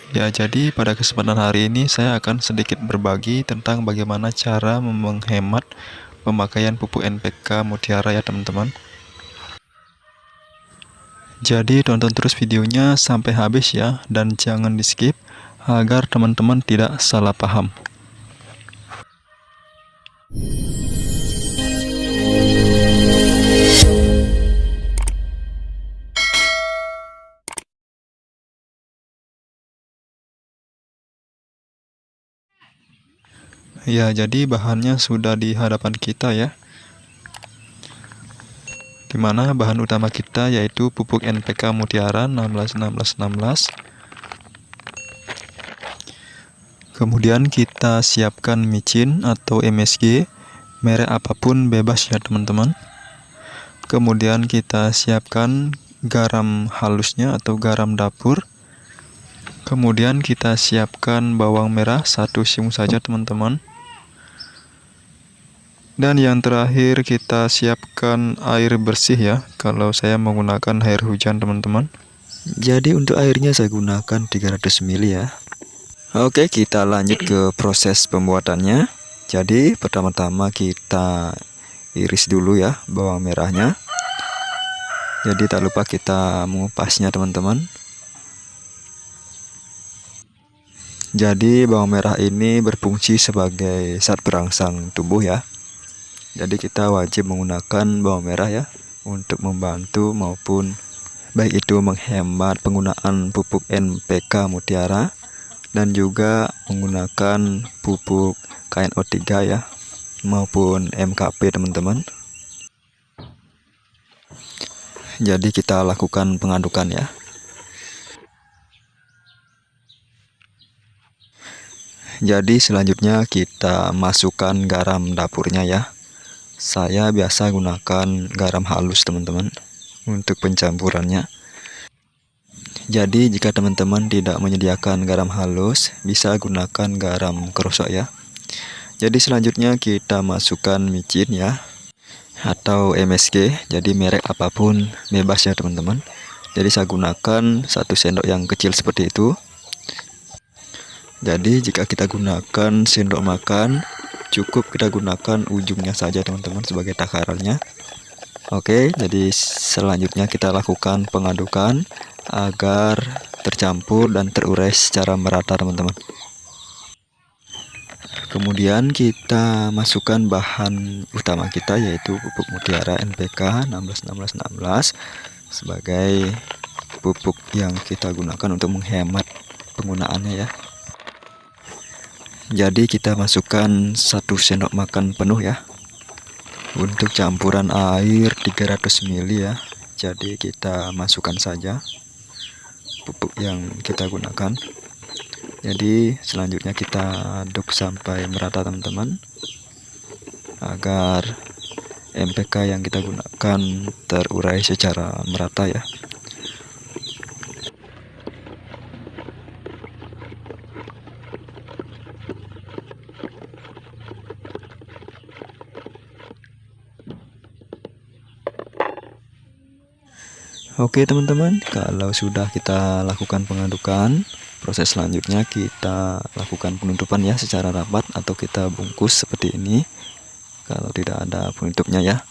Ya, jadi pada kesempatan hari ini saya akan sedikit berbagi tentang bagaimana cara menghemat pemakaian pupuk NPK Mutiara ya teman-teman. Jadi tonton terus videonya sampai habis ya, dan jangan di skip agar teman-teman tidak salah paham. Ya, jadi bahannya sudah di hadapan kita ya. Dimana bahan utama kita yaitu pupuk NPK Mutiara 16-16-16. Kemudian kita siapkan micin atau MSG, merek apapun bebas ya teman-teman. Kemudian kita siapkan garam halusnya atau garam dapur. Kemudian kita siapkan bawang merah 1 siung saja teman-teman. Dan yang terakhir kita siapkan air bersih ya, kalau saya menggunakan air hujan teman-teman. Jadi untuk airnya saya gunakan 300 ml ya. Oke, kita lanjut ke proses pembuatannya. Jadi pertama-tama kita iris dulu ya bawang merahnya. Jadi tak lupa kita mengupasnya teman-teman. Jadi bawang merah ini berfungsi sebagai zat perangsang tubuh ya. Jadi kita wajib menggunakan bawang merah ya untuk membantu maupun baik itu menghemat penggunaan pupuk NPK Mutiara dan juga menggunakan pupuk KNO3 ya maupun MKP teman-teman. Jadi kita lakukan pengadukan ya. Jadi selanjutnya kita masukkan garam dapurnya ya. Saya biasa gunakan garam halus teman-teman untuk pencampurannya. Jadi jika teman-teman tidak menyediakan garam halus, bisa gunakan garam kerosok ya. Jadi selanjutnya kita masukkan micin ya, atau MSG, jadi merek apapun bebas ya teman-teman. Jadi saya gunakan 1 sendok yang kecil seperti itu. Jadi jika kita gunakan sendok makan, cukup kita gunakan ujungnya saja teman-teman sebagai takarannya. Oke, jadi selanjutnya kita lakukan pengadukan agar tercampur dan terurai secara merata teman-teman. Kemudian kita masukkan bahan utama kita yaitu pupuk Mutiara NPK 16-16-16 sebagai pupuk yang kita gunakan untuk menghemat penggunaannya ya. Jadi kita masukkan 1 sendok makan penuh ya. Untuk campuran air 300 ml ya. Jadi kita masukkan saja pupuk yang kita gunakan. Jadi selanjutnya kita aduk sampai merata teman-teman, agar NPK yang kita gunakan terurai secara merata ya. Oke teman-teman, kalau sudah kita lakukan pengadukan, proses selanjutnya kita lakukan penutupan ya secara rapat atau kita bungkus seperti ini kalau tidak ada penutupnya ya.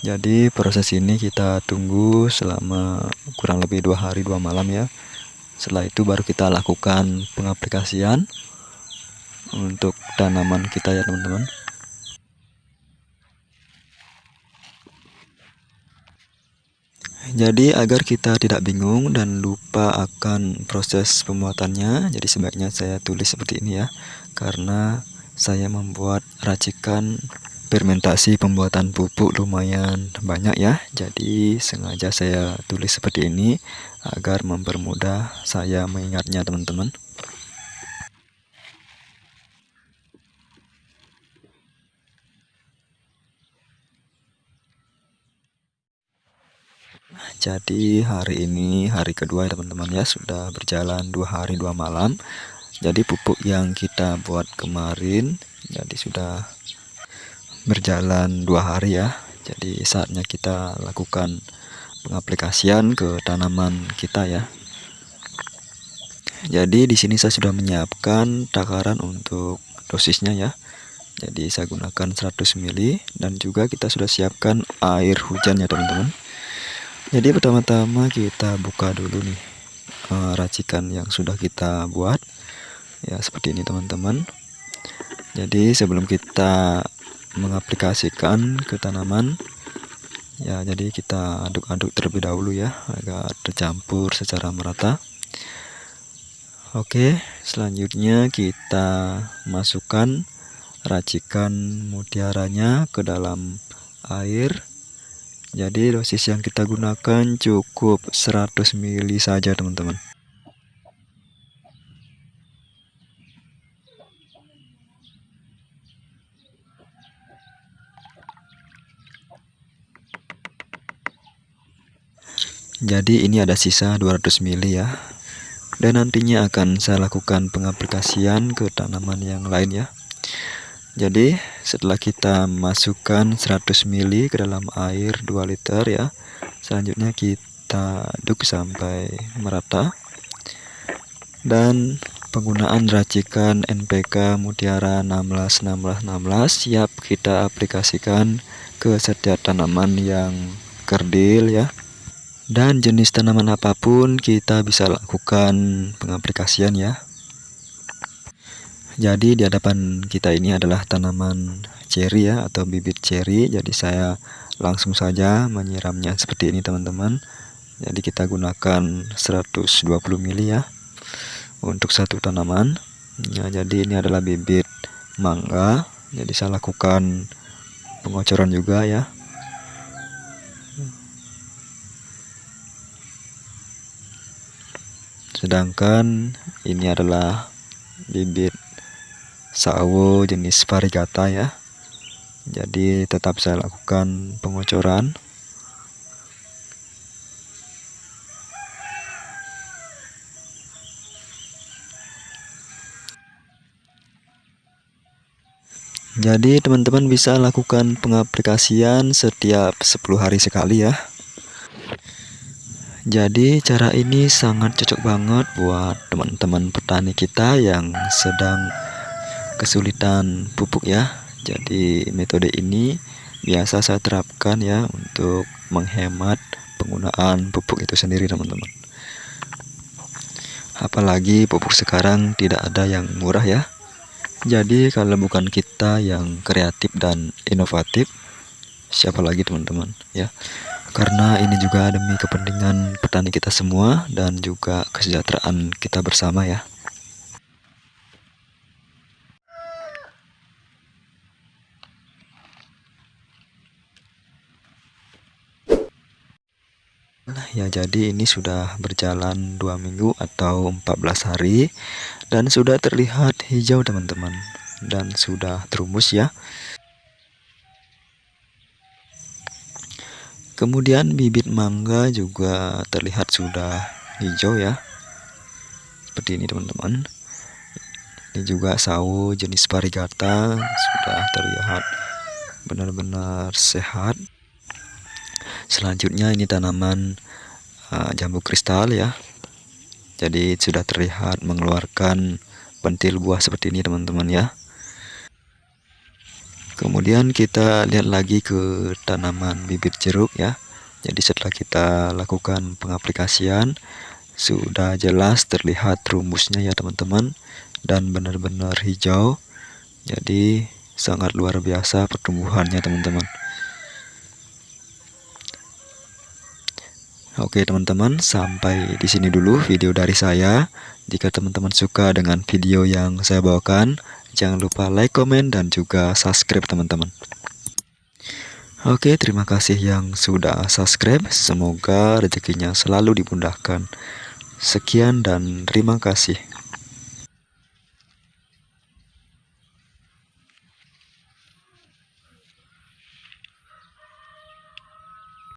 Jadi proses ini kita tunggu selama kurang lebih 2 hari 2 malam ya. Setelah itu baru kita lakukan pengaplikasian untuk tanaman kita ya teman-teman. Jadi agar kita tidak bingung dan lupa akan proses pembuatannya, jadi sebaiknya saya tulis seperti ini ya, karena saya membuat racikan fermentasi pembuatan pupuk lumayan banyak ya, jadi sengaja saya tulis seperti ini agar mempermudah saya mengingatnya teman-teman. Jadi hari ini hari kedua ya teman-teman ya, sudah berjalan 2 hari 2 malam. Jadi pupuk yang kita buat kemarin jadi sudah berjalan 2 hari ya. Jadi saatnya kita lakukan pengaplikasian ke tanaman kita ya. Jadi di sini saya sudah menyiapkan takaran untuk dosisnya ya. Jadi saya gunakan 100 ml dan juga kita sudah siapkan air hujan ya teman-teman. Jadi pertama-tama kita buka dulu nih racikan yang sudah kita buat. Ya seperti ini teman-teman. Jadi sebelum kita mengaplikasikan ke tanaman, ya jadi kita aduk-aduk terlebih dahulu ya agar tercampur secara merata. Oke, selanjutnya kita masukkan racikan mutiaranya ke dalam air. Jadi dosis yang kita gunakan cukup 100 ml saja teman-teman. Jadi ini ada sisa 200 ml ya. Dan nantinya akan saya lakukan pengaplikasian ke tanaman yang lain ya. Jadi setelah kita masukkan 100 ml ke dalam air 2 liter ya, selanjutnya kita aduk sampai merata. Dan penggunaan racikan NPK Mutiara 16 siap kita aplikasikan ke setiap tanaman yang kerdil ya. Dan jenis tanaman apapun kita bisa lakukan pengaplikasian ya. Jadi di hadapan kita ini adalah tanaman ceri ya, atau bibit ceri. Jadi saya langsung saja menyiramnya seperti ini teman-teman. Jadi kita gunakan 120 ml ya untuk satu tanaman ya. Jadi ini adalah bibit mangga. Jadi saya lakukan pengocoran juga ya. Sedangkan ini adalah bibit sawo jenis variegata ya. Jadi tetap saya lakukan pengocoran. Jadi teman-teman bisa lakukan pengaplikasian setiap 10 hari sekali ya. Jadi cara ini sangat cocok banget buat teman-teman petani kita yang sedang kesulitan pupuk ya. Jadi metode ini biasa saya terapkan ya untuk menghemat penggunaan pupuk itu sendiri teman-teman. Apalagi pupuk sekarang tidak ada yang murah ya. Jadi kalau bukan kita yang kreatif dan inovatif, siapa lagi teman-teman ya. Karena ini juga demi kepentingan petani kita semua dan juga kesejahteraan kita bersama ya. Nah ya, jadi ini sudah berjalan 2 minggu atau 14 hari dan sudah terlihat hijau teman-teman, dan sudah terumbus ya. Kemudian bibit mangga juga terlihat sudah hijau ya, seperti ini teman-teman. Ini juga sawo jenis variegata sudah terlihat benar-benar sehat. Selanjutnya ini tanaman jambu kristal ya. Jadi sudah terlihat mengeluarkan pentil buah seperti ini teman-teman ya. Kemudian kita lihat lagi ke tanaman bibit jeruk ya. Jadi setelah kita lakukan pengaplikasian, sudah jelas terlihat rumusnya ya teman-teman, dan benar-benar hijau. Jadi sangat luar biasa pertumbuhannya teman-teman. Oke teman-teman, sampai di sini dulu video dari saya. Jika teman-teman suka dengan video yang saya bawakan, jangan lupa like, komen, dan juga subscribe teman-teman. Oke, terima kasih yang sudah subscribe. Semoga rezekinya selalu dimudahkan. Sekian dan terima kasih.